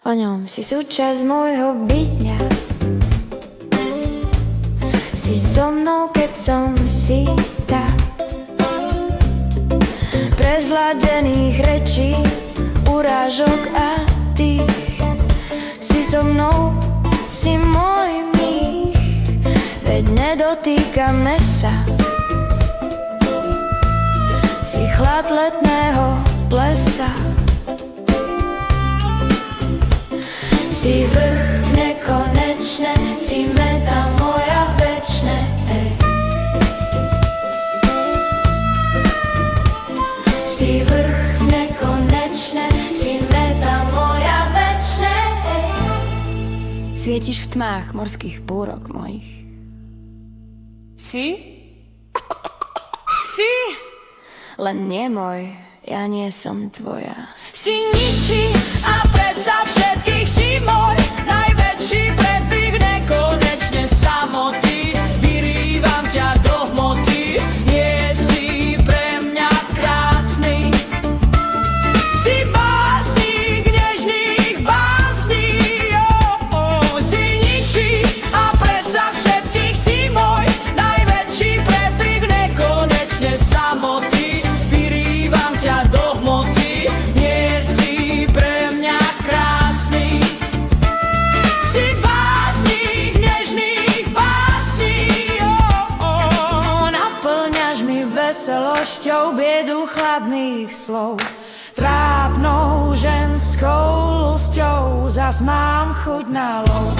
O ňom si súčasť môjho bytia. Si so mnou, keď som sýta. Prezladených rečí, urážok a tých. Si so mnou, si môj mních. Veď nedotýkame sa. Si chlad letného plesa. Si vrch nekonečné, si meta moja večné, ej. Si vrch nekonečné, si meta moja večné, ej. Svietiš v tmách morských búrok mojich. Si? Si? Len nie môj, ja nie som tvoja. Si ničí a predsa všetkých si môj. Najväčší predbih nekonečne samoty. Vyrývam ťa do hmoty. Nie si pre mňa krásny. Si básnik nežných básní. Si ničí a predsa všetkých si môj. Najväčší predbih nekonečne samoty. Vyrývam ťa do hmoty. Nie si pre mňa krásny. Si básnik nežných básní. Naplňaš mi veselosťou biedu chladných slov. Trápnou ženskou ľusťou zas mám chuť na lov.